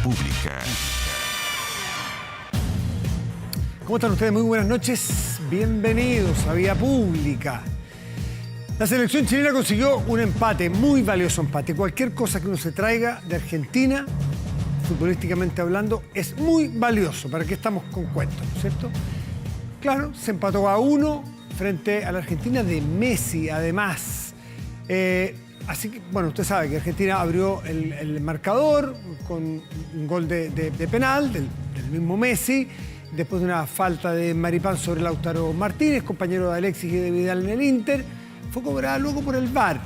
Pública. ¿Cómo están ustedes? Muy buenas noches. Bienvenidos a Vía Pública. La selección chilena consiguió un empate, muy valioso empate. Cualquier cosa que uno se traiga de Argentina, futbolísticamente hablando, es muy valioso. ¿Para qué estamos con cuentos, no es cierto? Claro, se empató a 1 frente a la Argentina de Messi, además. Así que, bueno, usted sabe que Argentina abrió el marcador con un gol de penal del mismo Messi, después de una falta de Maripán sobre Lautaro Martínez, compañero de Alexis y de Vidal en el Inter. Fue cobrada luego por el VAR.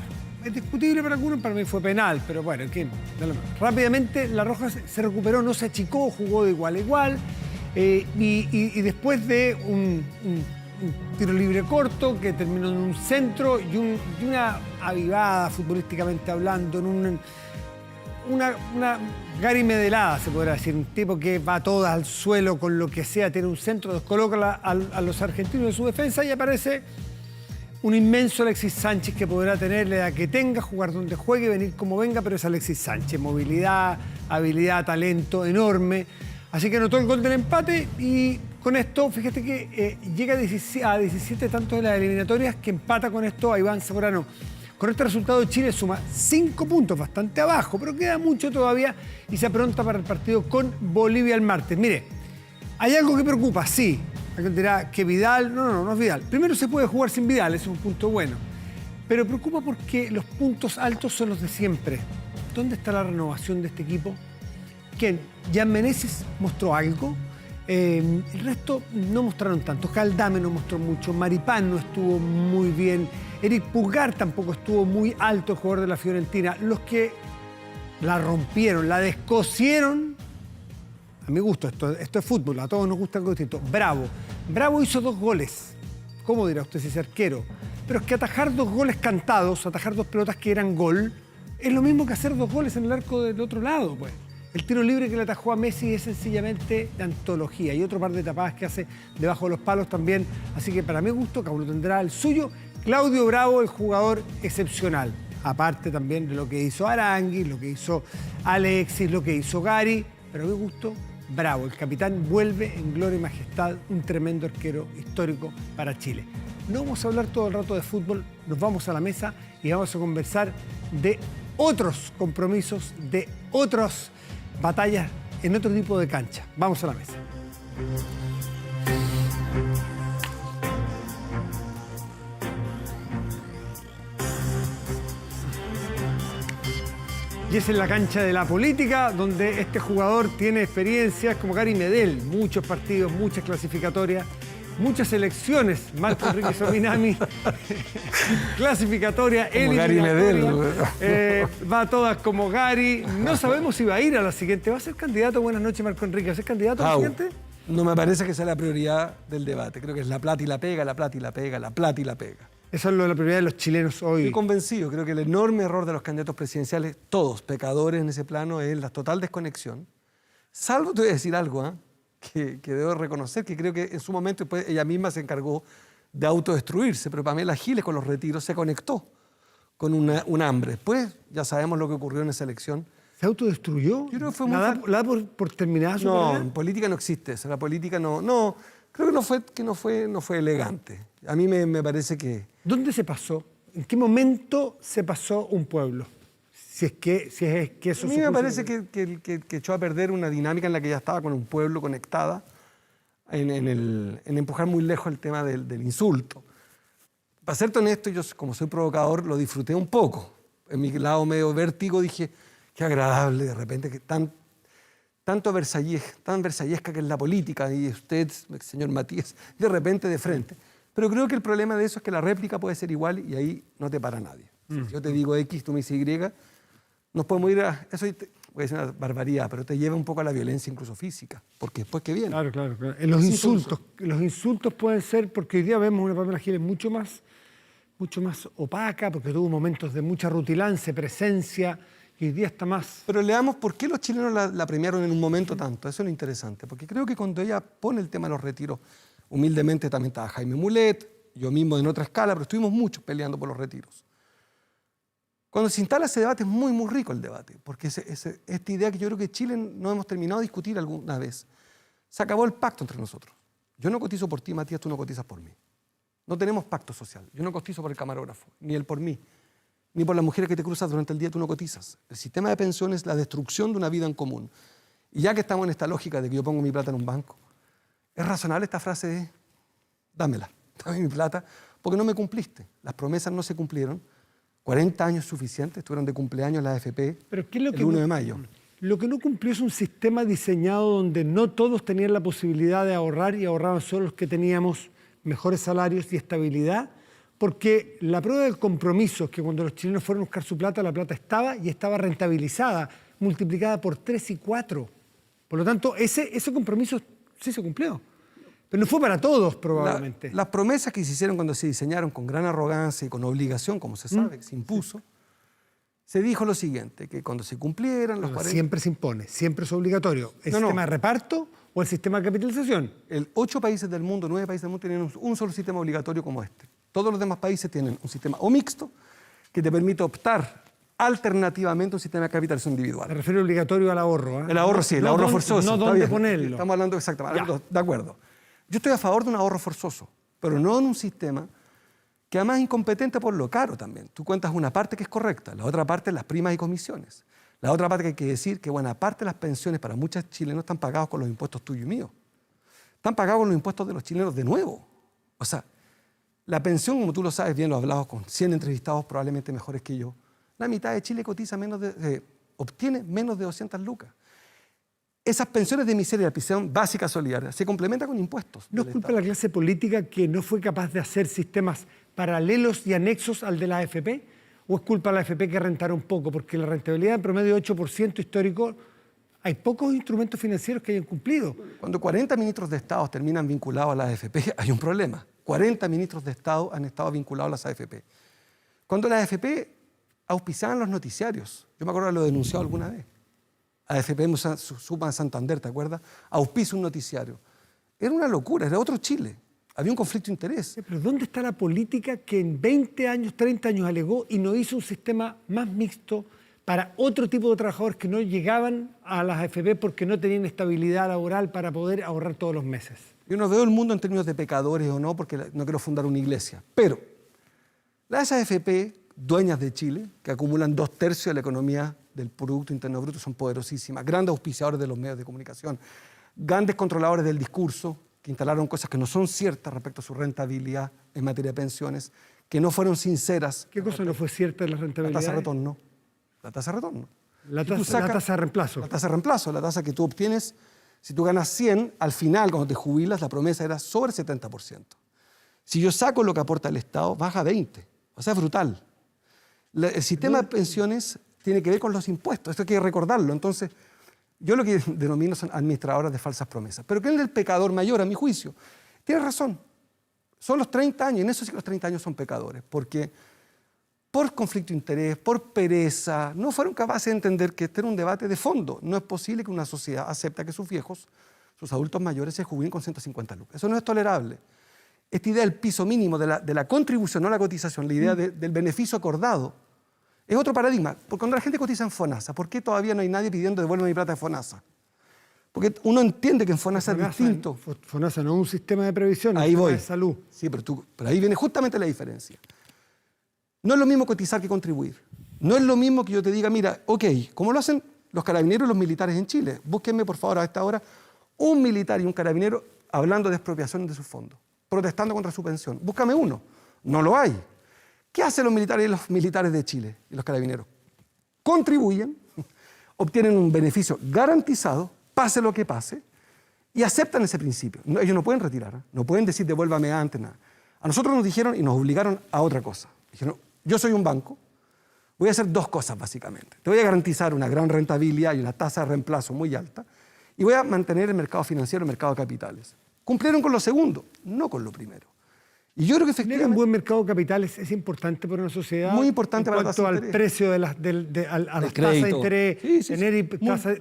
Es discutible para algunos, para mí fue penal, pero bueno, en fin. Rápidamente la Roja se recuperó, no se achicó, jugó de igual a igual. Y después de un tiro libre corto que terminó en un centro y una avivada futbolísticamente hablando, en una Gary Medelada, se podrá decir, un tipo que va todas al suelo con lo que sea, tiene un centro, descoloca a los argentinos de su defensa y aparece un inmenso Alexis Sánchez que podrá tener la edad que tenga, jugar donde juegue, venir como venga, pero es Alexis Sánchez, movilidad, habilidad, talento enorme. Así que anotó el gol del empate y con esto, fíjate que llega a 17 tantos de las eliminatorias, que empata con esto a Iván Zamorano. Con este resultado Chile suma 5 puntos, bastante abajo, pero queda mucho todavía y se apronta para el partido con Bolivia el martes. Mire, hay algo que preocupa, sí. Alguien dirá que Vidal, no es Vidal. Primero se puede jugar sin Vidal, ese es un punto bueno. Pero preocupa porque los puntos altos son los de siempre. ¿Dónde está la renovación de este equipo? ¿Quién? Jan Meneses mostró algo. El resto no mostraron tanto. Caldame no mostró mucho. Maripán no estuvo muy bien. Eric Pulgar tampoco estuvo muy alto, el jugador de la Fiorentina. Los que la rompieron, la descosieron. A mi gusto, esto es fútbol, a todos nos gusta algo distinto. Bravo hizo 2 goles. ¿Cómo dirá usted si es arquero? Pero es que atajar 2 goles cantados, atajar 2 pelotas que eran gol, es lo mismo que hacer 2 goles en el arco del otro lado, pues. El tiro libre que le atajó a Messi es sencillamente de antología. Y otro par de tapadas que hace debajo de los palos también. Así que para mi gusto, cada uno tendrá el suyo. Claudio Bravo, el jugador excepcional. Aparte también de lo que hizo Arangui, lo que hizo Alexis, lo que hizo Gary. Pero a mi gusto, Bravo, el capitán, vuelve en gloria y majestad, un tremendo arquero histórico para Chile. No vamos a hablar todo el rato de fútbol, nos vamos a la mesa y vamos a conversar de otros compromisos, de otras batallas en otro tipo de cancha. Vamos a la mesa. Y es en la cancha de la política donde este jugador tiene experiencias como Gary Medel, muchos partidos, muchas clasificatorias, muchas elecciones. Marco Enrique Sominami, clasificatoria, eliminatoria, va a todas como Gary. No sabemos si va a ir a la siguiente. ¿Va a ser candidato? Buenas noches, Marco Enrique. ¿Va a ser candidato a la siguiente? No me parece que sea la prioridad del debate. Creo que es la plata y la pega, la plata y la pega, la plata y la pega. Eso es lo de la prioridad de los chilenos hoy. Estoy convencido. Creo que el enorme error de los candidatos presidenciales, todos pecadores en ese plano, es la total desconexión. Salvo, te voy a decir algo, que debo reconocer, que creo que en su momento después ella misma se encargó de autodestruirse, pero Pamela Giles con los retiros se conectó con un hambre. Después ya sabemos lo que ocurrió en esa elección. ¿Se autodestruyó? Yo creo que fue muy... ¿La por terminada su No, carrera? en política no existe eso. La política no creo que no fue elegante. A mí me parece que... ¿Dónde se pasó? ¿En qué momento se pasó un pueblo? Si es que eso... A mí me parece que echó a perder una dinámica en la que ya estaba con un pueblo conectada, en empujar muy lejos el tema del insulto. Para serte honesto, yo como soy provocador lo disfruté un poco. En mi lado medio vértigo dije, qué agradable de repente, que tan versallesca que es la política, y usted, señor Matías, de repente de frente. Pero creo que el problema de eso es que la réplica puede ser igual y ahí no te para nadie. Si yo te digo X, tú me dices Y, nos podemos ir a... Eso voy a decir una barbaridad, pero te lleva un poco a la violencia incluso física, porque después que viene. Claro. Los insultos pueden ser, porque hoy día vemos una Pamela Giles mucho más opaca, porque tuvo momentos de mucha rutilancia, presencia, y hoy día está más... Pero leamos por qué los chilenos la premiaron en un momento tanto. Eso es lo interesante, porque creo que cuando ella pone el tema de los retiros, humildemente también estaba Jaime Mulet, yo mismo en otra escala, pero estuvimos muchos peleando por los retiros. Cuando se instala ese debate es muy, muy rico el debate, porque esta idea que yo creo que Chile no hemos terminado de discutir alguna vez. Se acabó el pacto entre nosotros. Yo no cotizo por ti, Matías, tú no cotizas por mí. No tenemos pacto social. Yo no cotizo por el camarógrafo, ni él por mí, ni por las mujeres que te cruzas durante el día, tú no cotizas. El sistema de pensiones es la destrucción de una vida en común. Y ya que estamos en esta lógica de que yo pongo mi plata en un banco, es razonable esta frase de, dámela, dame mi plata, porque no me cumpliste. Las promesas no se cumplieron. 40 años suficientes, estuvieron de cumpleaños la AFP. Pero ¿qué es lo el 1 de mayo. Lo que no cumplió es un sistema diseñado donde no todos tenían la posibilidad de ahorrar y ahorraban solo los que teníamos mejores salarios y estabilidad, porque la prueba del compromiso es que cuando los chilenos fueron a buscar su plata, la plata estaba y estaba rentabilizada, multiplicada por 3 y 4. Por lo tanto, ese compromiso sí se cumplió. Pero no fue para todos, probablemente. Las promesas que se hicieron cuando se diseñaron con gran arrogancia y con obligación, como se sabe, que se impuso, se dijo lo siguiente, que cuando se cumplieran los 40... Siempre se impone, siempre es obligatorio. ¿El No, sistema de reparto o el sistema de capitalización? 8 países del mundo, 9 países del mundo tienen un solo sistema obligatorio como este. Todos los demás países tienen un sistema o mixto que te permite optar alternativamente a un sistema de capitalización individual. Me refiero obligatorio al ahorro. El ahorro sí, el ahorro forzoso. No está dónde bien. ponerlo. Estamos hablando exactamente, de acuerdo. Yo estoy a favor de un ahorro forzoso, pero no en un sistema que además es incompetente por lo caro también. Tú cuentas una parte que es correcta, la otra parte las primas y comisiones. La otra parte que hay que decir que buena parte de las pensiones para muchos chilenos están pagados con los impuestos tuyos y míos. Están pagados con los impuestos de los chilenos de nuevo. O sea, la pensión, como tú lo sabes bien, lo he hablado con 100 entrevistados probablemente mejores que yo, la mitad de Chile cotiza obtiene menos de 200 lucas. Esas pensiones de miseria, la pensión básica solidaria, se complementa con impuestos. ¿No es culpa de la clase política que no fue capaz de hacer sistemas paralelos y anexos al de la AFP? ¿O es culpa de la AFP que rentaron poco? Porque la rentabilidad en promedio de 8% histórico, hay pocos instrumentos financieros que hayan cumplido. Cuando 40 ministros de Estado terminan vinculados a la AFP, hay un problema. 40 ministros de Estado han estado vinculados a las AFP. Cuando las AFP auspiciaban los noticiarios, yo me acuerdo de lo denunciado alguna vez. AFP Suma Santander, ¿te acuerdas? Auspicia un noticiario. Era una locura, era otro Chile. Había un conflicto de interés. Pero ¿dónde está la política que en 20 años, 30 años alegó y no hizo un sistema más mixto para otro tipo de trabajadores que no llegaban a las AFP porque no tenían estabilidad laboral para poder ahorrar todos los meses? Yo no veo el mundo en términos de pecadores o no, porque no quiero fundar una iglesia. Pero las AFP, dueñas de Chile, que acumulan 2/3 de la economía del Producto Interno Bruto, son poderosísimas, grandes auspiciadores de los medios de comunicación, grandes controladores del discurso, que instalaron cosas que no son ciertas respecto a su rentabilidad en materia de pensiones, que no fueron sinceras. ¿Qué cosa no fue cierta de la rentabilidad? La tasa de retorno. La tasa de retorno. La tasa de reemplazo. La tasa de reemplazo, la tasa que tú obtienes, si tú ganas 100, al final, cuando te jubilas, la promesa era sobre 70%. Si yo saco lo que aporta el Estado, baja a 20%. O sea, es brutal. El sistema de pensiones tiene que ver con los impuestos. Esto hay que recordarlo. Entonces, yo lo que denomino son administradoras de falsas promesas. Pero ¿quién es el pecador mayor, a mi juicio? Tienes razón. Son los 30 años, y en eso sí que los 30 años son pecadores, porque por conflicto de interés, por pereza, no fueron capaces de entender que este era un debate de fondo. No es posible que una sociedad acepte que sus viejos, sus adultos mayores, se jubilen con 150 lucas. Eso no es tolerable. Esta idea del piso mínimo, de la contribución, no la cotización, la idea del beneficio acordado, es otro paradigma. Porque cuando la gente cotiza en FONASA, ¿por qué todavía no hay nadie pidiendo devuelve mi plata de FONASA? Porque uno entiende que en FONASA es distinto. FONASA no es un sistema de previsión, ahí es un voy. sistema de salud. Sí, pero ahí viene justamente la diferencia. No es lo mismo cotizar que contribuir. No es lo mismo que yo te diga, mira, ok, como lo hacen los carabineros y los militares en Chile. Búsquenme, por favor, a esta hora, un militar y un carabinero hablando de expropiación de sus fondos, protestando contra su pensión. Búscame uno. No lo hay. ¿Qué hacen los militares de Chile y los carabineros? Contribuyen, obtienen un beneficio garantizado, pase lo que pase, y aceptan ese principio. Ellos no pueden retirar, no pueden decir devuélvame antes, nada. A nosotros nos dijeron y nos obligaron a otra cosa. Dijeron, yo soy un banco, voy a hacer dos cosas básicamente. Te voy a garantizar una gran rentabilidad y una tasa de reemplazo muy alta, y voy a mantener el mercado financiero, el mercado de capitales. Cumplieron con lo segundo, no con lo primero. Y yo creo que Tener efectivamente... un buen mercado de capitales es importante para una sociedad. Muy importante para la tasa de al interés. precio de las tasas de interés, Sí.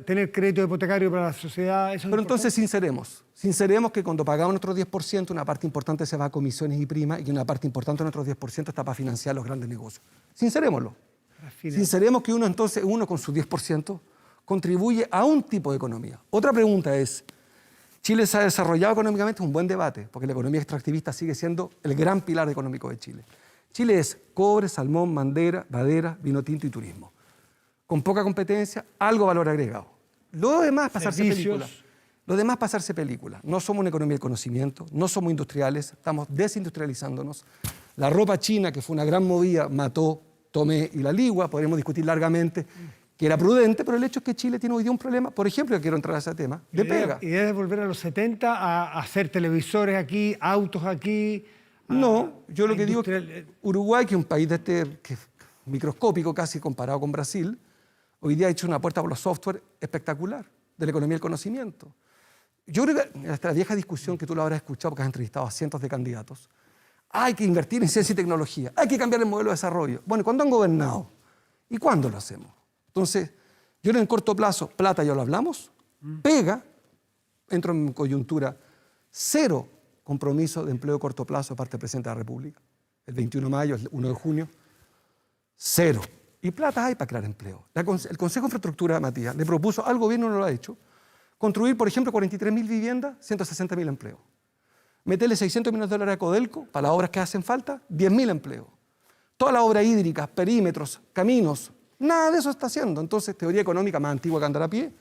tener crédito hipotecario para la sociedad. Eso Pero es entonces sinceremos que cuando pagamos nuestro 10%, una parte importante se va a comisiones y primas y una parte importante de nuestro 10% está para financiar los grandes negocios. Sincerémoslo. Sinceremos que uno con su 10% contribuye a un tipo de economía. Otra pregunta es, ¿Chile se ha desarrollado económicamente? Es un buen debate, porque la economía extractivista sigue siendo el gran pilar económico de Chile. Chile es cobre, salmón, madera, vino tinto y turismo. Con poca competencia, algo valor agregado. Lo demás es pasarse película. Lo demás es pasarse película. No somos una economía del conocimiento, no somos industriales, estamos desindustrializándonos. La ropa china, que fue una gran movida, mató Tomé y la Ligua, podríamos discutir largamente, que era prudente, pero el hecho es que Chile tiene hoy día un problema, por ejemplo, que quiero entrar a ese tema, de pega. ¿Idea de volver a los 70 a hacer televisores aquí, autos aquí? No, yo lo que digo es que Uruguay, que es un país que es microscópico casi comparado con Brasil, hoy día ha hecho una puerta por los software espectacular, de la economía del conocimiento. Yo creo que hasta la vieja discusión que tú la habrás escuchado porque has entrevistado a cientos de candidatos, hay que invertir en ciencia y tecnología, hay que cambiar el modelo de desarrollo. Bueno, ¿cuándo han gobernado? ¿Y cuándo lo hacemos? Entonces, yo en el corto plazo, plata ya lo hablamos, pega, entro en coyuntura, cero compromiso de empleo a corto plazo de parte del presidente de la República, el 21 de mayo, el 1 de junio, cero. Y plata hay para crear empleo. El Consejo de Infraestructura, Matías, le propuso al gobierno, no lo ha hecho, construir, por ejemplo, 43.000 viviendas, 160.000 empleos. Meterle $600 millones a Codelco para las obras que hacen falta, 10.000 empleos. Todas las obras hídricas, perímetros, caminos, nada de eso está haciendo. Entonces, teoría económica más antigua que andar a pie.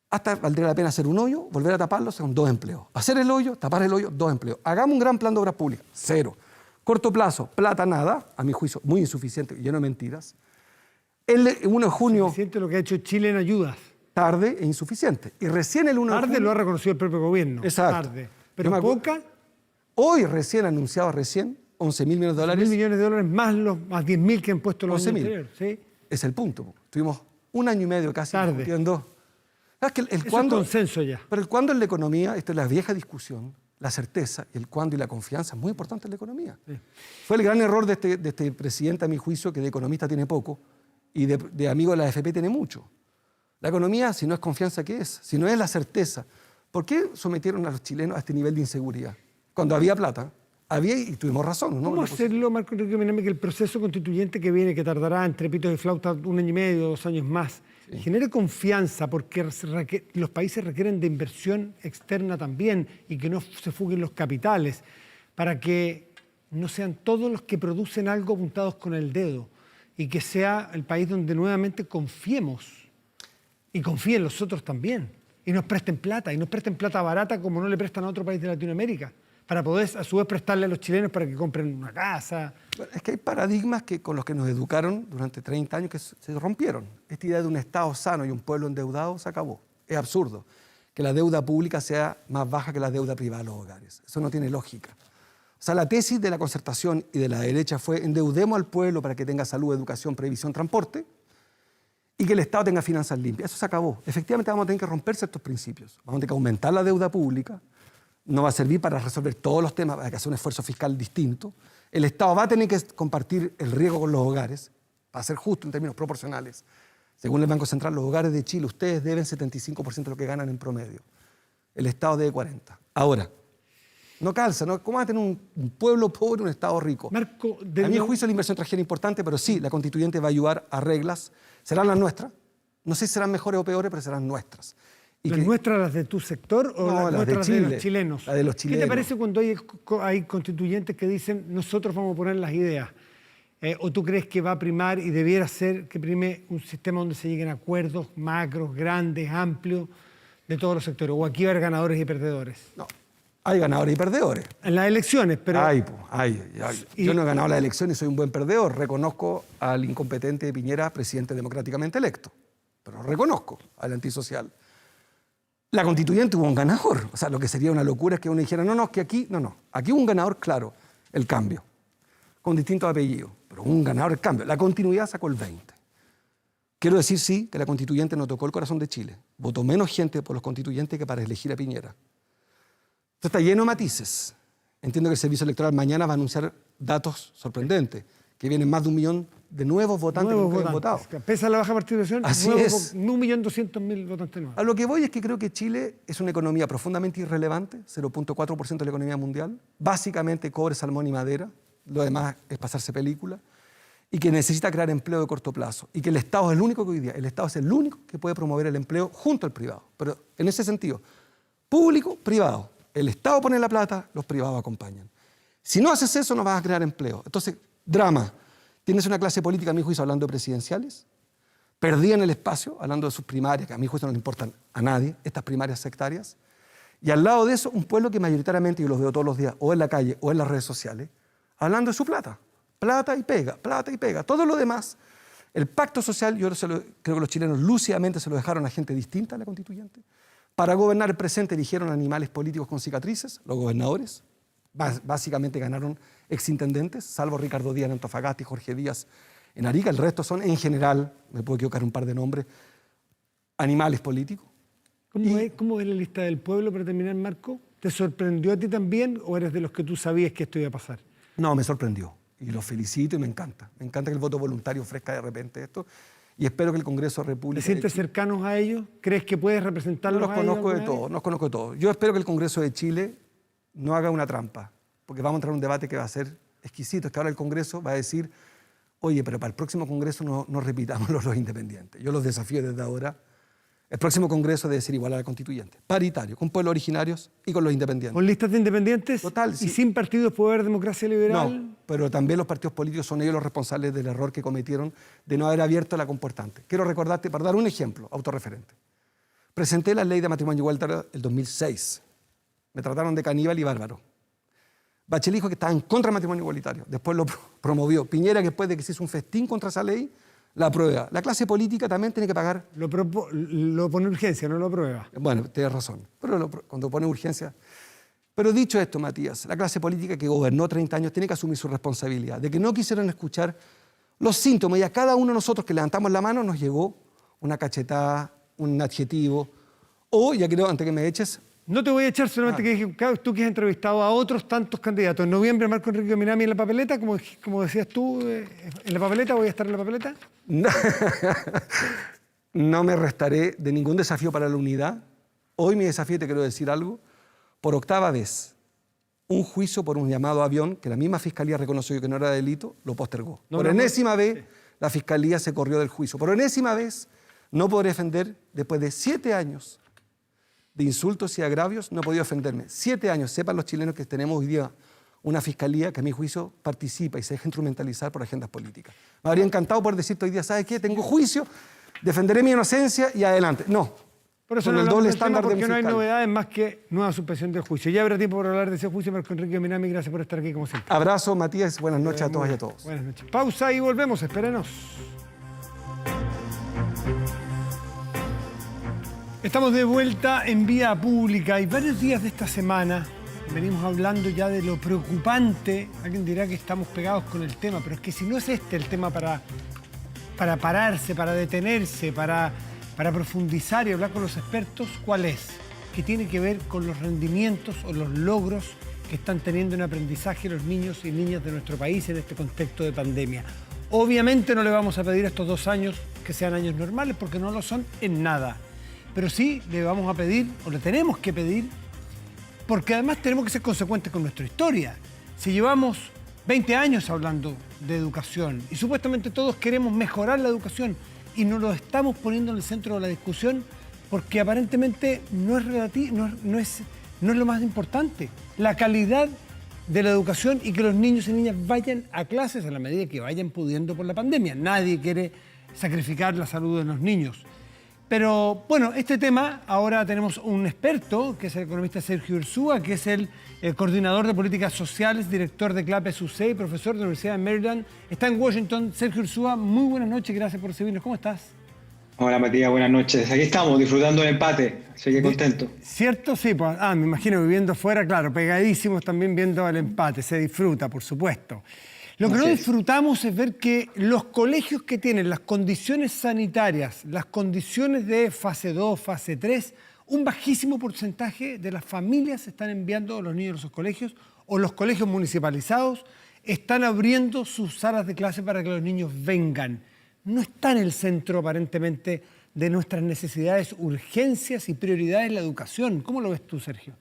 Hasta valdría la pena hacer un hoyo, volver a taparlo, son 2 empleos. Hacer el hoyo, tapar el hoyo, 2 empleos. Hagamos un gran plan de obras públicas, 0. Corto plazo, plata nada, a mi juicio muy insuficiente, lleno de mentiras. El 1 de junio... Insuficiente lo que ha hecho Chile en ayudas. Tarde e insuficiente. Y recién el 1 de junio... Tarde lo ha reconocido el propio gobierno. Exacto. Tarde. Pero poca... Hoy recién anunciado, $11.000 millones. $11.000 millones más los más 10.000 que han puesto los años anteriores. ¿Sí? Es el punto. Tuvimos 1 año y medio casi discutiendo. Es que el cuándo, es consenso ya. Pero el cuándo en la economía, esta es la vieja discusión, la certeza, el cuándo y la confianza es muy importante en la economía. Sí. Fue el gran error de este presidente, a mi juicio, que de economista tiene poco y de amigo de la AFP tiene mucho. La economía, si no es confianza, ¿qué es? Si no es la certeza. ¿Por qué sometieron a los chilenos a este nivel de inseguridad? Cuando había plata, había y tuvimos razón, ¿no? ¿Cómo hacerlo, Marco Enrique Menéndez, que el proceso constituyente que viene, que tardará entre pitos y flauta 1 año y medio, 2 años más, genere confianza, porque los países requieren de inversión externa también y que no se fuguen los capitales, para que no sean todos los que producen algo apuntados con el dedo y que sea el país donde nuevamente confiemos y confíen los otros también y nos presten plata barata como no le prestan a otro país de Latinoamérica, para poder a su vez prestarle a los chilenos para que compren una casa. Bueno, es que hay paradigmas con los que nos educaron durante 30 años que se rompieron. Esta idea de un Estado sano y un pueblo endeudado se acabó. Es absurdo que la deuda pública sea más baja que la deuda privada de los hogares. Eso no tiene lógica. O sea, la tesis de la concertación y de la derecha fue endeudemos al pueblo para que tenga salud, educación, previsión, transporte y que el Estado tenga finanzas limpias. Eso se acabó. Efectivamente vamos a tener que romper ciertos principios. Vamos a tener que aumentar la deuda pública. No va a servir para resolver todos los temas, hay que hacer un esfuerzo fiscal distinto. El Estado va a tener que compartir el riesgo con los hogares, para ser justo en términos proporcionales. Según el Banco Central, los hogares de Chile, ustedes deben 75% de lo que ganan en promedio. El Estado debe 40%. Ahora, no calza, ¿no? ¿Cómo va a tener un pueblo pobre, un Estado rico? Marco, a mi juicio la inversión extranjera es importante, pero sí, la constituyente va a ayudar a reglas. Serán las nuestras. No sé si serán mejores o peores, pero serán nuestras. ¿Las nuestras, las de tu sector o no, las nuestras de los chilenos? La de los chilenos. ¿Qué te parece cuando hay constituyentes que dicen nosotros vamos a poner las ideas? ¿O tú crees que va a primar y debiera ser que prime un sistema donde se lleguen a acuerdos macros, grandes, amplios, de todos los sectores? ¿O aquí va a haber ganadores y perdedores? No, hay ganadores y perdedores. En las elecciones, pero... Hay. Yo no he ganado las elecciones y soy un buen perdedor. Reconozco al incompetente de Piñera, presidente democráticamente electo. Pero reconozco al antisocial. La constituyente hubo un ganador. O sea, lo que sería una locura es que uno dijera, no, es que aquí, no. Aquí hubo un ganador claro, el cambio, con distintos apellidos, pero un ganador el cambio. La continuidad sacó el 20%. Quiero decir, sí, que la constituyente no tocó el corazón de Chile. Votó menos gente por los constituyentes que para elegir a Piñera. Esto está lleno de matices. Entiendo que el Servicio Electoral mañana va a anunciar datos sorprendentes, que vienen más de 1 millón de nuevos votantes que nunca habían votado. Pese a la baja participación, así es. 1.200.000 votantes nuevos. A lo que voy es que creo que Chile es una economía profundamente irrelevante, 0.4% de la economía mundial, básicamente cobre, salmón y madera, lo demás es pasarse película, y que necesita crear empleo de corto plazo, y que el Estado es el único que hoy día, el Estado es el único que puede promover el empleo junto al privado. Pero en ese sentido, público, privado. El Estado pone la plata, los privados acompañan. Si no haces eso, no vas a crear empleo. Entonces, drama. Tienes una clase política, a mi juicio, hablando de presidenciales, perdían el espacio, hablando de sus primarias, que a mi juicio no le importan a nadie, estas primarias sectarias, y al lado de eso, un pueblo que mayoritariamente, yo los veo todos los días, o en la calle o en las redes sociales, hablando de su plata. Plata y pega, plata y pega. Todo lo demás, el pacto social, creo que los chilenos lúcidamente se lo dejaron a gente distinta a la constituyente. Para gobernar el presente eligieron animales políticos con cicatrices, los gobernadores. Básicamente ganaron exintendentes, salvo Ricardo Díaz en Antofagasta y Jorge Díaz en Arica. El resto son, en general, me puedo equivocar un par de nombres, animales políticos. ¿Cómo es la lista del pueblo para terminar, Marco? ¿Te sorprendió a ti también o eres de los que tú sabías que esto iba a pasar? No, me sorprendió. Y los felicito y me encanta. Me encanta que el voto voluntario ofrezca de repente esto. Y espero que el Congreso de la República... ¿Te sientes cercanos a ellos? ¿Crees que puedes representarlos a ellos? Los conozco de todos. Yo espero que el Congreso de Chile no haga una trampa, porque vamos a entrar en un debate que va a ser exquisito. Es que ahora el Congreso va a decir, oye, pero para el próximo Congreso no repitamos los independientes. Yo los desafío desde ahora. El próximo Congreso debe ser igual a la constituyente, paritario, con pueblos originarios y con los independientes. ¿Con listas de independientes? Total, sí. ¿Y sin partidos puede haber democracia liberal? No, pero también los partidos políticos son ellos los responsables del error que cometieron de no haber abierto la comportante. Quiero recordarte, para dar un ejemplo autorreferente. Presenté la ley de matrimonio igualitario el 2006. Me trataron de caníbal y bárbaro. Bachelet dijo que estaba en contra del matrimonio igualitario. Después lo promovió. Piñera, que después de que se hizo un festín contra esa ley, la aprueba. La clase política también tiene que pagar. Lo pone urgencia, no lo aprueba. Bueno, tienes razón. Pero cuando pone urgencia... Pero dicho esto, Matías, la clase política que gobernó 30 años tiene que asumir su responsabilidad de que no quisieron escuchar los síntomas y a cada uno de nosotros que levantamos la mano nos llegó una cachetada, un adjetivo o, ya creo, antes que me eches... No te voy a echar, solamente que tú que has entrevistado a otros tantos candidatos. En noviembre, Marco Enrique Minami en la papeleta, como decías tú, ¿en la papeleta? ¿Voy a estar en la papeleta? No me restaré de ningún desafío para la unidad. Hoy mi desafío, te quiero decir algo, por octava vez, un juicio por un llamado avión que la misma Fiscalía reconoció que no era delito, lo postergó. Por enésima vez, la Fiscalía se corrió del juicio. Por enésima vez, no podré defender, después de 7 años de insultos y agravios, no he podido defenderme. 7 años, sepan los chilenos que tenemos hoy día una fiscalía que a mi juicio participa y se deja instrumentalizar por agendas políticas. Me habría encantado poder decirte hoy día, ¿sabes qué? Tengo juicio, defenderé mi inocencia y adelante. No. Por eso con el doble estándar de mi porque no hay fiscal. novedades más que nueva suspensión del juicio. Ya habrá tiempo para hablar de ese juicio, Marco Enrique Minami. Gracias por estar aquí como siempre. Abrazo, Matías. Buenas noches a todas y a todos. Buenas noches. Pausa y volvemos. Espérenos. Estamos de vuelta en Vía Pública y varios días de esta semana venimos hablando ya de lo preocupante. Alguien dirá que estamos pegados con el tema, pero es que si no es este el tema para pararse, para detenerse, para profundizar y hablar con los expertos, ¿cuál es? Que tiene que ver con los rendimientos o los logros que están teniendo en aprendizaje los niños y niñas de nuestro país en este contexto de pandemia. Obviamente no le vamos a pedir a estos 2 años que sean años normales porque no lo son en nada. Pero sí le vamos a pedir, o le tenemos que pedir, porque además tenemos que ser consecuentes con nuestra historia. Si llevamos 20 años hablando de educación y supuestamente todos queremos mejorar la educación y no lo estamos poniendo en el centro de la discusión porque aparentemente no es lo más importante. La calidad de la educación y que los niños y niñas vayan a clases a la medida que vayan pudiendo por la pandemia. Nadie quiere sacrificar la salud de los niños. Pero bueno, este tema, ahora tenemos un experto, que es el economista Sergio Ursúa, que es el coordinador de políticas sociales, director de CLAPES UC y profesor de la Universidad de Maryland. Está en Washington. Sergio Ursúa, muy buenas noches, gracias por recibirnos. ¿Cómo estás? Hola Matías, buenas noches. Aquí estamos, disfrutando el empate, así que contento. ¿Cierto? Sí, pues, me imagino viviendo afuera, claro, pegadísimos también viendo el empate. Se disfruta, por supuesto. Lo que no disfrutamos es ver que los colegios que tienen las condiciones sanitarias, las condiciones de fase 2, fase 3, un bajísimo porcentaje de las familias están enviando a los niños a esos colegios o los colegios municipalizados están abriendo sus salas de clase para que los niños vengan. No está en el centro aparentemente de nuestras necesidades, urgencias y prioridades la educación. ¿Cómo lo ves tú, Sergio?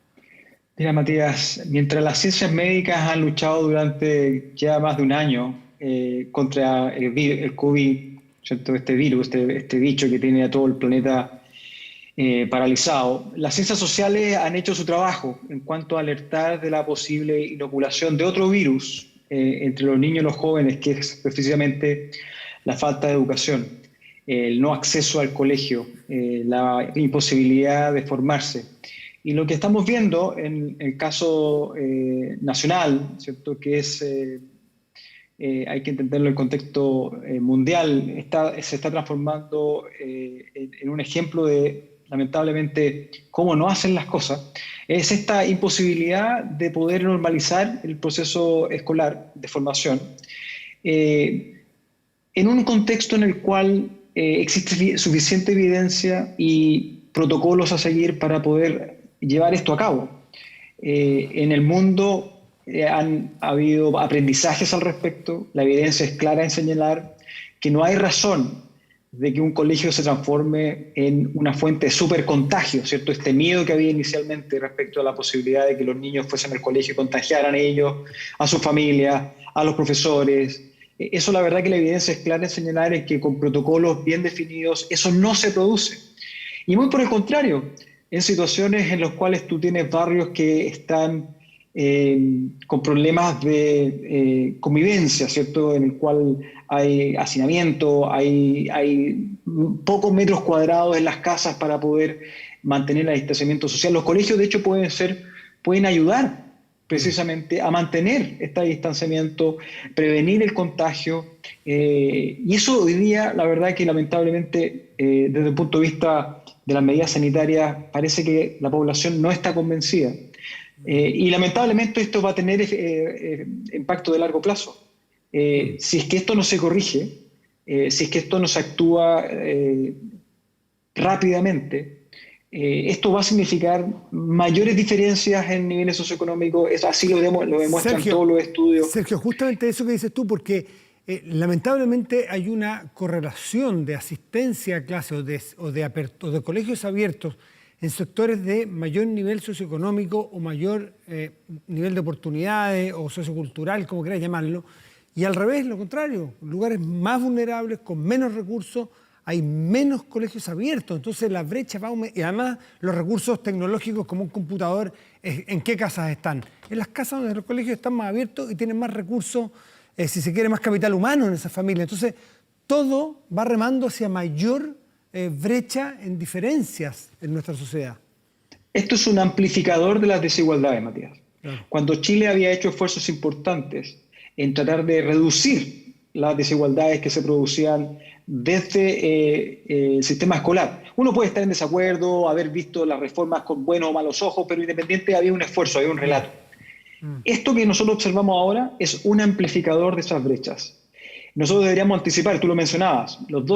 Mira Matías, mientras las ciencias médicas han luchado durante ya más de un año contra el COVID, ¿cierto? Este virus, este bicho que tiene a todo el planeta paralizado. Las ciencias sociales han hecho su trabajo en cuanto a alertar de la posible inoculación de otro virus entre los niños y los jóvenes, que es precisamente la falta de educación, el no acceso al colegio, la imposibilidad de formarse. Y lo que estamos viendo en el caso nacional, ¿cierto? Que es, hay que entenderlo en el contexto mundial, se está transformando en un ejemplo de, lamentablemente, cómo no hacen las cosas. Es esta imposibilidad de poder normalizar el proceso escolar de formación en un contexto en el cual existe suficiente evidencia y protocolos a seguir para poder llevar esto a cabo. En el mundo han habido aprendizajes al respecto, la evidencia es clara en señalar que no hay razón de que un colegio se transforme en una fuente de supercontagio, ¿cierto? Este miedo que había inicialmente respecto a la posibilidad de que los niños fuesen al colegio y contagiaran a ellos, a sus familias, a los profesores. Eso la verdad que la evidencia es clara en señalar es que con protocolos bien definidos eso no se produce. Y muy por el contrario, en situaciones en las cuales tú tienes barrios que están con problemas de convivencia, ¿cierto? En el cual hay hacinamiento, hay pocos metros cuadrados en las casas para poder mantener el distanciamiento social. Los colegios, de hecho, pueden ayudar precisamente a mantener este distanciamiento, prevenir el contagio. Y eso hoy día, la verdad que lamentablemente, desde el punto de vista de las medidas sanitarias, parece que la población no está convencida. Y lamentablemente esto va a tener impacto de largo plazo. Si es que esto no se corrige, si es que esto no se actúa rápidamente, esto va a significar mayores diferencias en niveles socioeconómicos. Así lo demuestran Sergio, todos los estudios. Sergio, justamente eso que dices tú, porque lamentablemente hay una correlación de asistencia a clases o de colegios abiertos en sectores de mayor nivel socioeconómico o mayor nivel de oportunidades o sociocultural, como quieras llamarlo, y al revés, lo contrario, lugares más vulnerables, con menos recursos, hay menos colegios abiertos, entonces la brecha va a aumentar. Y además los recursos tecnológicos como un computador, ¿en qué casas están? En las casas donde los colegios están más abiertos y tienen más recursos, si se quiere, más capital humano en esas familias. Entonces todo va remando hacia mayor brecha en diferencias en nuestra sociedad. Esto es un amplificador de las desigualdades, Matías. Claro. Cuando Chile había hecho esfuerzos importantes en tratar de reducir las desigualdades que se producían desde el sistema escolar. Uno puede estar en desacuerdo, haber visto las reformas con buenos o malos ojos, pero independiente había un esfuerzo, había un relato. Esto que nosotros observamos ahora es un amplificador de esas brechas. Nosotros deberíamos anticipar, tú lo mencionabas, los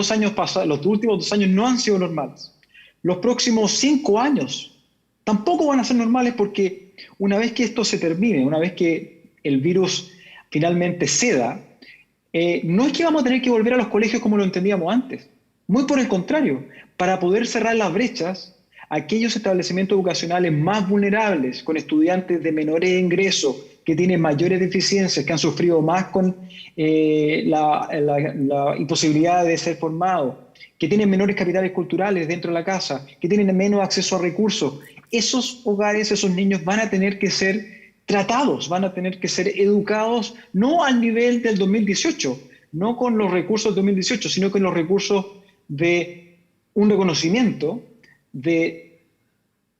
últimos 2 años no han sido normales. Los próximos 5 años tampoco van a ser normales porque una vez que esto se termine, una vez que el virus finalmente ceda, no es que vamos a tener que volver a los colegios como lo entendíamos antes. Muy por el contrario, para poder cerrar las brechas, aquellos establecimientos educacionales más vulnerables, con estudiantes de menores ingresos, que tienen mayores deficiencias, que han sufrido más con la imposibilidad de ser formados, que tienen menores capitales culturales dentro de la casa, que tienen menos acceso a recursos, esos hogares, esos niños van a tener que ser tratados, van a tener que ser educados no al nivel del 2018, no con los recursos del 2018, sino con los recursos de un reconocimiento de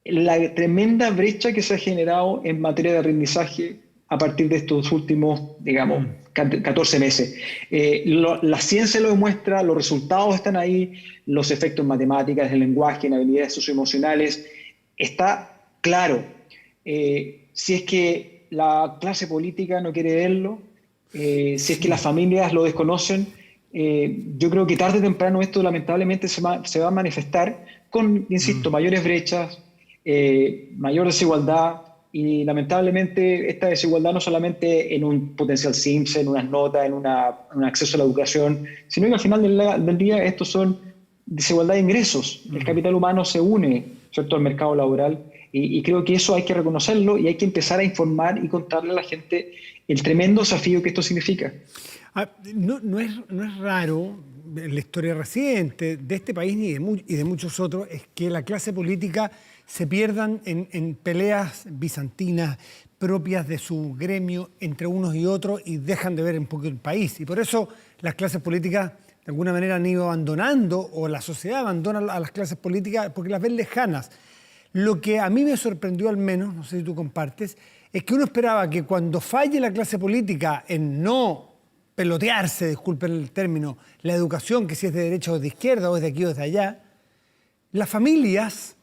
la tremenda brecha que se ha generado en materia de aprendizaje a partir de estos últimos, digamos, 14 meses. La ciencia lo demuestra, los resultados están ahí, los efectos en matemáticas, en lenguaje, en habilidades socioemocionales, está claro. Si es que la clase política no quiere verlo, si es que las familias lo desconocen, yo creo que tarde o temprano esto lamentablemente se va a manifestar con, insisto, mayores brechas, mayor desigualdad y lamentablemente esta desigualdad no solamente en un potencial SIMS, en unas notas, en un acceso a la educación, sino que al final del día estos son desigualdad de ingresos. El capital humano se une, ¿cierto?, al mercado laboral. Y creo que eso hay que reconocerlo y hay que empezar a informar y contarle a la gente el tremendo desafío que esto significa. No es raro en la historia reciente de este país y de muchos otros, es que la clase política se pierdan en peleas bizantinas propias de su gremio entre unos y otros y dejan de ver un poco el país. Y por eso las clases políticas de alguna manera han ido abandonando, o la sociedad abandona a las clases políticas porque las ven lejanas. Lo que a mí me sorprendió al menos, no sé si tú compartes, es que uno esperaba que cuando falle la clase política en no pelotearse, disculpen el término, la educación, que si es de derecha o de izquierda, o es de aquí o es de allá, las familias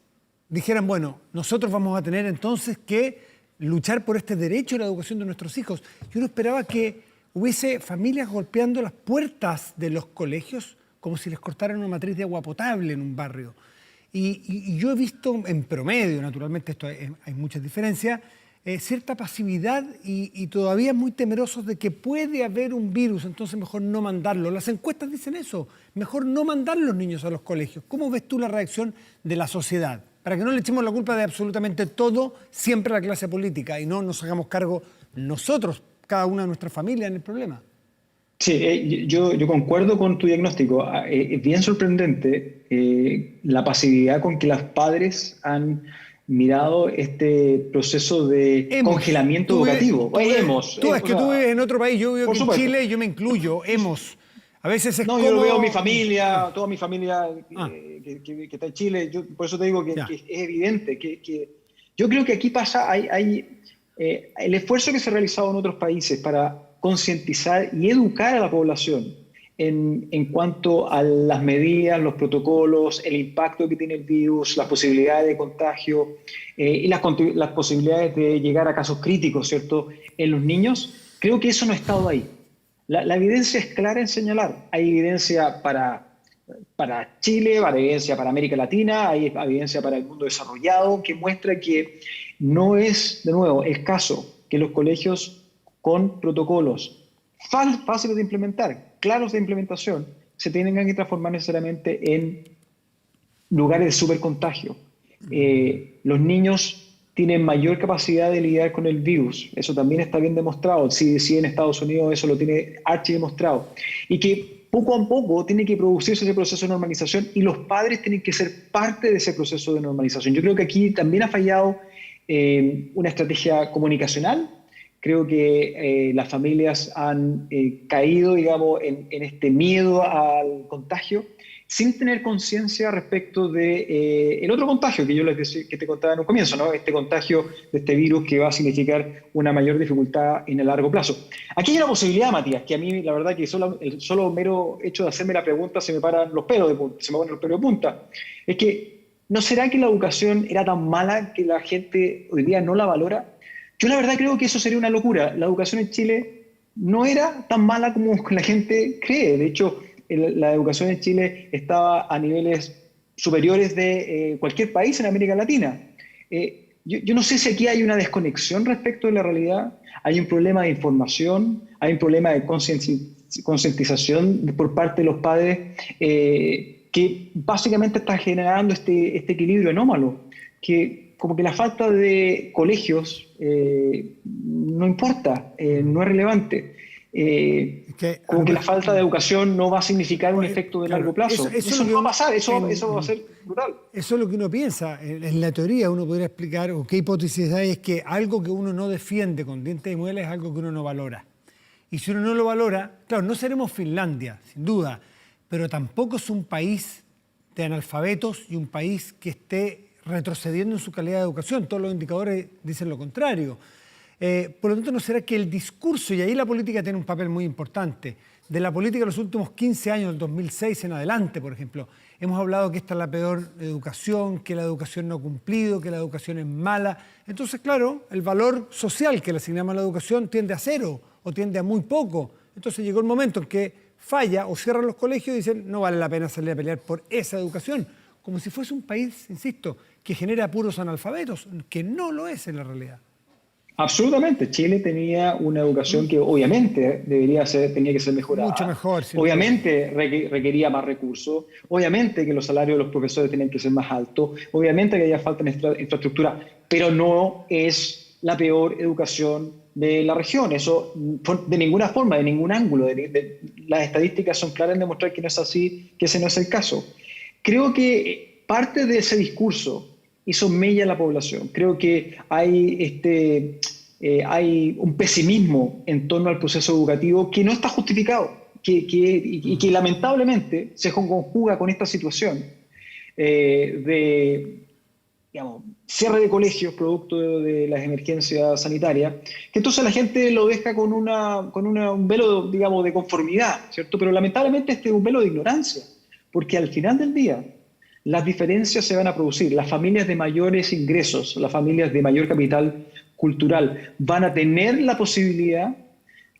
dijeran, bueno, nosotros vamos a tener entonces que luchar por este derecho a la educación de nuestros hijos. Y uno esperaba que hubiese familias golpeando las puertas de los colegios como si les cortaran una matriz de agua potable en un barrio. Y yo he visto en promedio, naturalmente esto hay muchas diferencias, cierta pasividad y todavía muy temerosos de que puede haber un virus, entonces mejor no mandarlo. Las encuestas dicen eso, mejor no mandar los niños a los colegios. ¿Cómo ves tú la reacción de la sociedad? Para que no le echemos la culpa de absolutamente todo siempre a la clase política y no nos hagamos cargo nosotros, cada una de nuestras familias, en el problema. Sí, yo concuerdo con tu diagnóstico. Es bien sorprendente la pasividad con que los padres han mirado este proceso de congelamiento educativo. Tú vives en otro país, yo vivo aquí en Chile y yo me incluyo, a veces es no, como... yo lo veo mi familia, toda mi familia que está en Chile, por eso te digo que es evidente que yo creo que aquí pasa, el esfuerzo que se ha realizado en otros países para concientizar y educar a la población en cuanto a las medidas, los protocolos, el impacto que tiene el virus, las posibilidades de contagio y las posibilidades de llegar a casos críticos, ¿cierto?, en los niños, creo que eso no ha estado ahí. La evidencia es clara en señalar. Hay evidencia para Chile, hay evidencia para América Latina, hay evidencia para el mundo desarrollado que muestra que no es, de nuevo, el caso que los colegios con protocolos fáciles de implementar, claros de implementación, se tengan que transformar necesariamente en lugares de supercontagio. Los niños tienen mayor capacidad de lidiar con el virus, eso también está bien demostrado, el CDC en Estados Unidos eso lo tiene archidemostrado, y que poco a poco tiene que producirse ese proceso de normalización y los padres tienen que ser parte de ese proceso de normalización. Yo creo que aquí también ha fallado una estrategia comunicacional. Creo que las familias han caído, digamos, en este miedo al contagio sin tener conciencia respecto de el otro contagio que yo les decía, que te contaba en un comienzo, ¿no? Este contagio de este virus que va a significar una mayor dificultad en el largo plazo. Aquí hay una posibilidad, Matías, que a mí la verdad que el solo mero hecho de hacerme la pregunta se me paran los pelos de punta, se me ponen los pelos de punta. Es que, ¿no será que la educación era tan mala que la gente hoy día no la valora? Yo la verdad creo que eso sería una locura. La educación en Chile no era tan mala como la gente cree. De hecho, la educación en Chile estaba a niveles superiores de cualquier país en América Latina. Yo no sé si aquí hay una desconexión respecto de la realidad, hay un problema de información, hay un problema de concientización por parte de los padres que básicamente está generando este equilibrio anómalo, que como que la falta de colegios no importa, no es relevante. Como que la falta de educación no va a significar un efecto de largo plazo. Eso no va a pasar, eso va a ser brutal. Eso es lo que uno piensa. En la teoría uno podría explicar, o qué hipótesis hay, es que algo que uno no defiende con dientes y muelas es algo que uno no valora. Y si uno no lo valora, claro, no seremos Finlandia, sin duda, pero tampoco es un país de analfabetos y un país que esté retrocediendo en su calidad de educación. Todos los indicadores dicen lo contrario. Por lo tanto, ¿no será que el discurso, y ahí la política tiene un papel muy importante, de la política de los últimos 15 años, del 2006 en adelante, por ejemplo, hemos hablado que esta es la peor educación, que la educación no ha cumplido, que la educación es mala? Entonces, claro, el valor social que le asignamos a la educación tiende a cero o tiende a muy poco. Entonces llegó el momento en que falla o cierran los colegios y dicen no vale la pena salir a pelear por esa educación, como si fuese un país, insisto, que genera puros analfabetos, que no lo es en la realidad. Absolutamente. Chile tenía una educación que obviamente tenía que ser mejorada. Mucho mejor. Obviamente requería más recursos. Obviamente que los salarios de los profesores tenían que ser más altos. Obviamente que había falta de infraestructura. Pero no es la peor educación de la región. Eso de ninguna forma, de ningún ángulo. Las estadísticas son claras en demostrar que no es así, que ese no es el caso. Creo que parte de ese discurso hizo mella a la población. Creo que hay un pesimismo en torno al proceso educativo que no está justificado y que lamentablemente se conjuga con esta situación de, digamos, cierre de colegios producto de las emergencias sanitarias, que entonces la gente lo deja con un velo, digamos, de conformidad, ¿cierto? Pero lamentablemente este es un velo de ignorancia, porque al final del día las diferencias se van a producir. Las familias de mayores ingresos, las familias de mayor capital cultural van a tener la posibilidad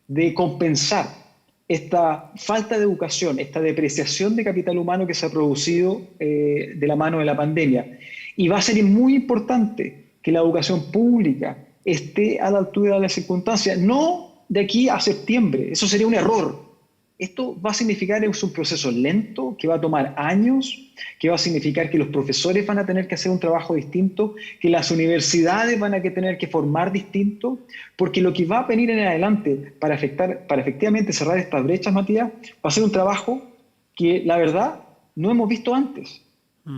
de compensar esta falta de educación, esta depreciación de capital humano que se ha producido de la mano de la pandemia. Y va a ser muy importante que la educación pública esté a la altura de las circunstancias, no de aquí a septiembre, eso sería un error. Esto va a significar que es un proceso lento, que va a tomar años, que va a significar que los profesores van a tener que hacer un trabajo distinto, que las universidades van a tener que formar distinto, porque lo que va a venir en adelante para efectivamente cerrar estas brechas, Matías, va a ser un trabajo que, la verdad, no hemos visto antes.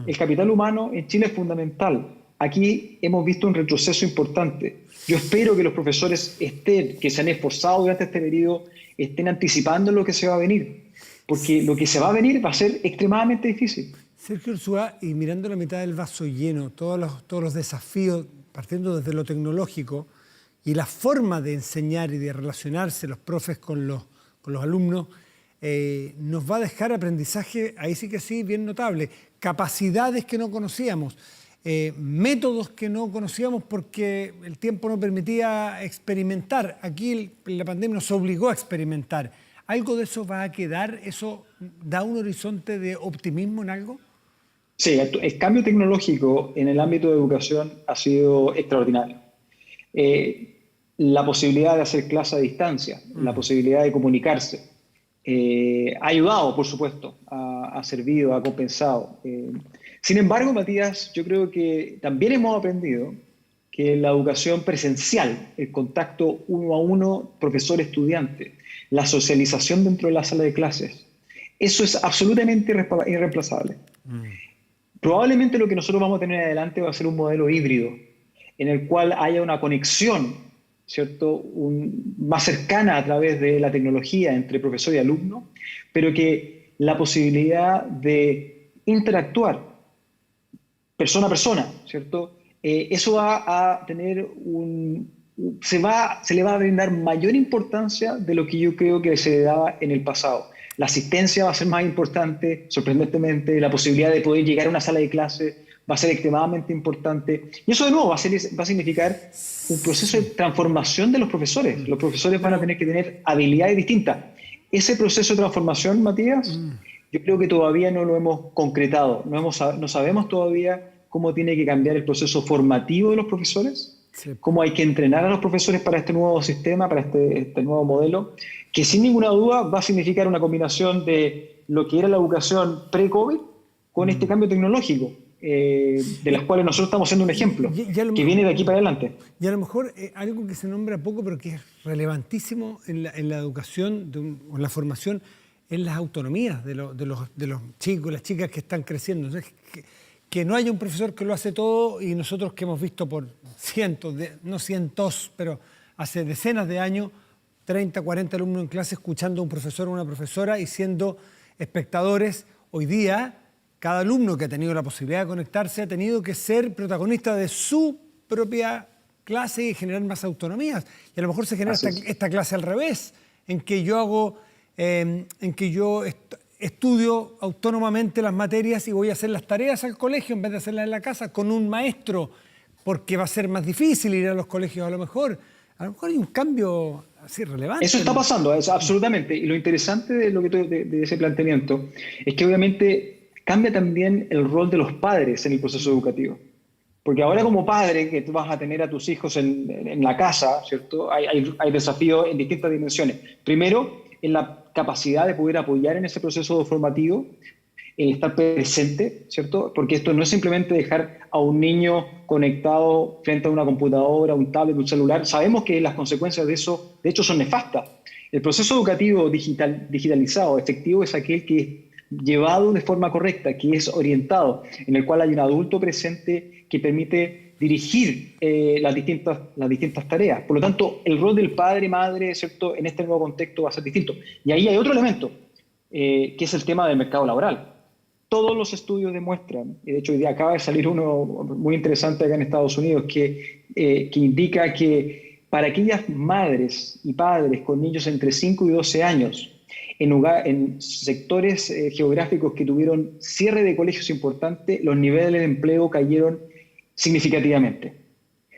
El capital humano en Chile es fundamental. Aquí hemos visto un retroceso importante. Yo espero que los profesores que se han esforzado durante este periodo, estén anticipando lo que se va a venir, porque lo que se va a venir va a ser extremadamente difícil. Sergio Urzúa, y mirando la mitad del vaso lleno, todos los desafíos, partiendo desde lo tecnológico y la forma de enseñar y de relacionarse los profes con los alumnos, nos va a dejar aprendizaje, ahí sí que sí, bien notable, capacidades que no conocíamos, métodos que no conocíamos porque el tiempo no permitía experimentar. Aquí la pandemia nos obligó a experimentar. ¿Algo de eso va a quedar? ¿Eso da un horizonte de optimismo en algo? Sí, el cambio tecnológico en el ámbito de educación ha sido extraordinario. La posibilidad de hacer clases a distancia, la posibilidad de comunicarse, ha ayudado, por supuesto, ha servido, ha compensado. Sin embargo, Matías, yo creo que también hemos aprendido que la educación presencial, el contacto uno a uno, profesor-estudiante, la socialización dentro de la sala de clases, eso es absolutamente irreemplazable. Probablemente lo que nosotros vamos a tener adelante va a ser un modelo híbrido, en el cual haya una conexión, ¿cierto?, más cercana a través de la tecnología entre profesor y alumno, pero que la posibilidad de interactuar persona a persona, ¿cierto? Eso va a tener se le va a brindar mayor importancia de lo que yo creo que se le daba en el pasado. La asistencia va a ser más importante, sorprendentemente, la posibilidad de poder llegar a una sala de clase va a ser extremadamente importante. Y eso de nuevo va a significar un proceso de transformación de los profesores. Los profesores van a tener que tener habilidades distintas. Ese proceso de transformación, Matías, yo creo que todavía no lo hemos concretado. No sabemos todavía cómo tiene que cambiar el proceso formativo de los profesores, cómo hay que entrenar a los profesores para este nuevo sistema, para este nuevo modelo, que sin ninguna duda va a significar una combinación de lo que era la educación pre-COVID con este cambio tecnológico, de las cuales nosotros estamos siendo un ejemplo, que viene de aquí para adelante. Y a lo mejor algo que se nombra poco, pero que es relevantísimo en la educación o en la formación, en las autonomías de los chicos, las chicas que están creciendo. Entonces, que no haya un profesor que lo hace todo y nosotros que hemos visto por no cientos, pero hace decenas de años, 30, 40 alumnos en clase escuchando a un profesor o una profesora y siendo espectadores. Hoy día, cada alumno que ha tenido la posibilidad de conectarse ha tenido que ser protagonista de su propia clase y generar más autonomías. Y a lo mejor se genera esta clase al revés, en que yo estudio autónomamente las materias y voy a hacer las tareas al colegio en vez de hacerlas en la casa con un maestro, porque va a ser más difícil ir a los colegios a lo mejor. A lo mejor hay un cambio así relevante. Eso está pasando, absolutamente. Y lo interesante de ese planteamiento es que obviamente cambia también el rol de los padres en el proceso educativo. Porque ahora como padre, que tú vas a tener a tus hijos en la casa, ¿cierto? Hay desafíos en distintas dimensiones. Primero, en la capacidad de poder apoyar en ese proceso formativo, el estar presente, ¿cierto? Porque esto no es simplemente dejar a un niño conectado frente a una computadora, un tablet, un celular. Sabemos que las consecuencias de eso, de hecho, son nefastas. El proceso educativo digitalizado, efectivo, es aquel que es llevado de forma correcta, que es orientado, en el cual hay un adulto presente que permite dirigir las distintas tareas. Por lo tanto, el rol del padre, madre, ¿cierto?, en este nuevo contexto va a ser distinto. Y ahí hay otro elemento, que es el tema del mercado laboral. Todos los estudios demuestran, y de hecho hoy día acaba de salir uno muy interesante acá en Estados Unidos, que indica que para aquellas madres y padres con niños entre 5 y 12 años, en sectores geográficos que tuvieron cierre de colegios importante, los niveles de empleo cayeron significativamente.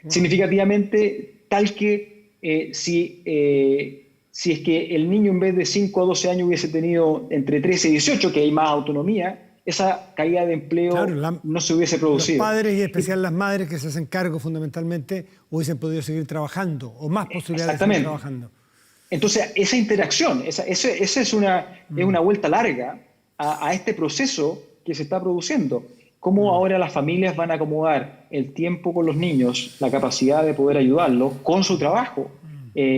Significativamente, tal que si es que el niño en vez de 5 a 12 años hubiese tenido entre 13 y 18, que hay más autonomía, esa caída de empleo no se hubiese producido. Los padres y en especial las madres que se hacen cargo fundamentalmente hubiesen podido seguir trabajando o más posibilidades de seguir trabajando. Entonces, esa interacción, esa es una vuelta larga a este proceso que se está produciendo. Cómo ahora las familias van a acomodar el tiempo con los niños, la capacidad de poder ayudarlos con su trabajo.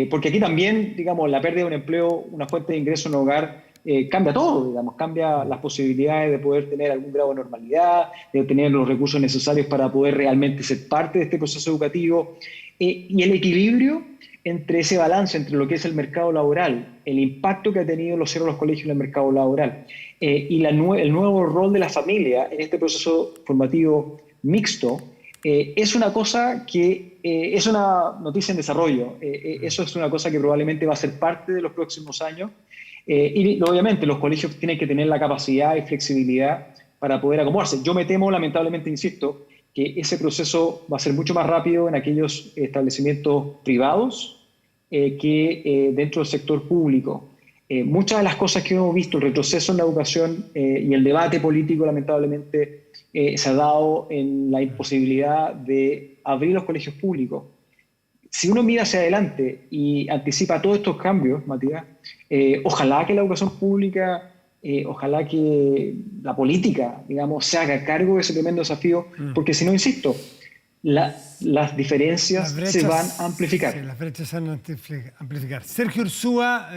Porque aquí también, digamos, la pérdida de un empleo, una fuente de ingreso en un hogar, cambia todo, digamos, cambia las posibilidades de poder tener algún grado de normalidad, de tener los recursos necesarios para poder realmente ser parte de este proceso educativo. Y el equilibrio entre ese balance, entre lo que es el mercado laboral, el impacto que ha tenido los cierres de los colegios en el mercado laboral y el nuevo rol de la familia en este proceso formativo mixto, es una cosa que es una noticia en desarrollo. Eso es una cosa que probablemente va a ser parte de los próximos años. Y obviamente los colegios tienen que tener la capacidad y flexibilidad para poder acomodarse. Yo me temo, lamentablemente, insisto, que ese proceso va a ser mucho más rápido en aquellos establecimientos privados que dentro del sector público. Muchas de las cosas que hemos visto, el retroceso en la educación y el debate político, lamentablemente, se ha dado en la imposibilidad de abrir los colegios públicos. Si uno mira hacia adelante y anticipa todos estos cambios, Matías, ojalá que la educación pública, ojalá que la política, digamos, se haga cargo de ese tremendo desafío, porque si no, insisto, las diferencias se van a amplificar. Sí, las brechas se van a amplificar. Sergio Urzúa,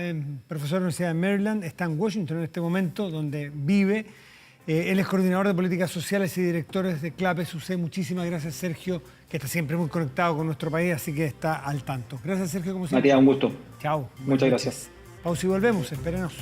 profesor de la Universidad de Maryland, está en Washington en este momento, donde vive. Él es coordinador de políticas sociales y directores de CLAPES UC. Muchísimas gracias, Sergio, que está siempre muy conectado con nuestro país, así que está al tanto. Gracias, Sergio, como siempre. Matías, un gusto. Chao. Muchas gracias. Pausa y volvemos, espérenos.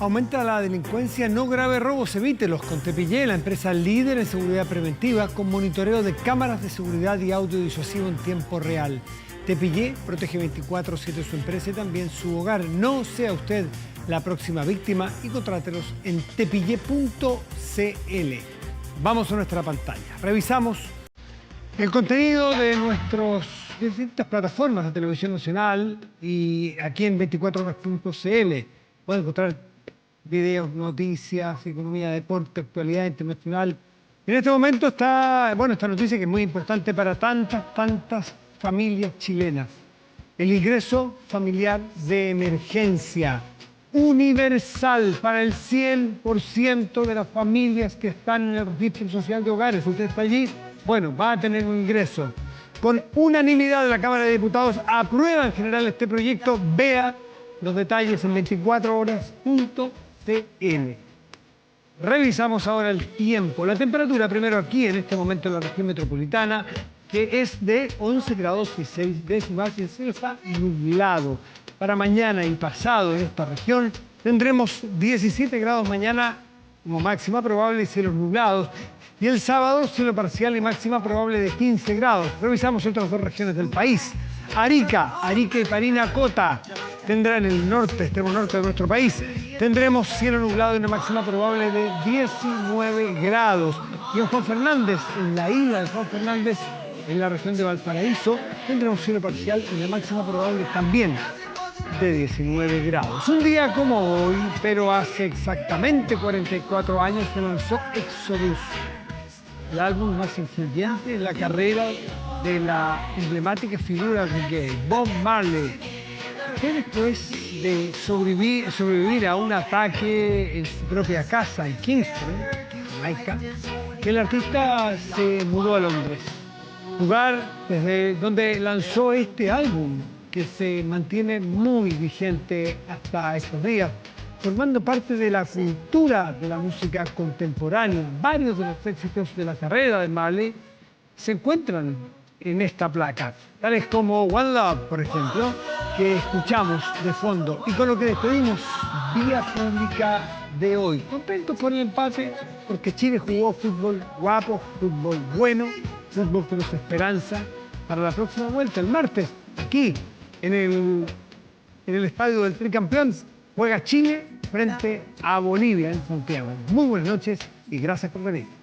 Aumenta la delincuencia, no grave robos, evítelos con Tepillé, la empresa líder en seguridad preventiva, con monitoreo de cámaras de seguridad y audio disuasivo en tiempo real. Tepillé protege 24/7 su empresa y también su hogar. No sea usted la próxima víctima y contrátelos en tepillé.cl. Vamos a nuestra pantalla. Revisamos el contenido de nuestras distintas plataformas de televisión nacional y aquí en 24horas.cl. Pueden encontrar videos, noticias, economía, deporte, actualidad internacional. En este momento está, esta noticia que es muy importante para tantas familias chilenas. El ingreso familiar de emergencia universal para el 100% de las familias que están en el registro social de hogares. Usted está allí, va a tener un ingreso. Con unanimidad de la Cámara de Diputados aprueba en general este proyecto. Vea los detalles en 24horas.cl. Revisamos ahora el tiempo. La temperatura primero aquí en este momento en la región metropolitana, que es de 11 grados y 6 décimas y el cielo está nublado. Para mañana y pasado en esta región tendremos 17 grados mañana como máxima probable y cielos nublados. Y el sábado cielo parcial y máxima probable de 15 grados. Revisamos otras dos regiones del país. Arica y Parinacota tendrán el norte, extremo norte de nuestro país. Tendremos cielo nublado y una máxima probable de 19 grados. Y en Juan Fernández, en la isla de Juan Fernández, en la región de Valparaíso, tendremos cielo parcial y una máxima probable también de 19 grados. Un día como hoy, pero hace exactamente 44 años se lanzó Exodus, el álbum más influyente en la carrera de la emblemática figura reggae, Bob Marley. Que después de sobrevivir a un ataque en su propia casa en Kingston, Jamaica, que el artista se mudó a Londres, lugar desde donde lanzó este álbum que se mantiene muy vigente hasta estos días, formando parte de la cultura de la música contemporánea. Varios de los éxitos de la carrera de Marley se encuentran en esta placa, tales como One Love, por ejemplo, que escuchamos de fondo y con lo que despedimos Vía Pública de hoy. Contento por el empate, porque Chile jugó fútbol guapo, fútbol bueno, fútbol con esperanza para la próxima vuelta, el martes, aquí en el estadio del Tricampeón, juega Chile frente a Bolivia en Santiago. Muy buenas noches y gracias por venir.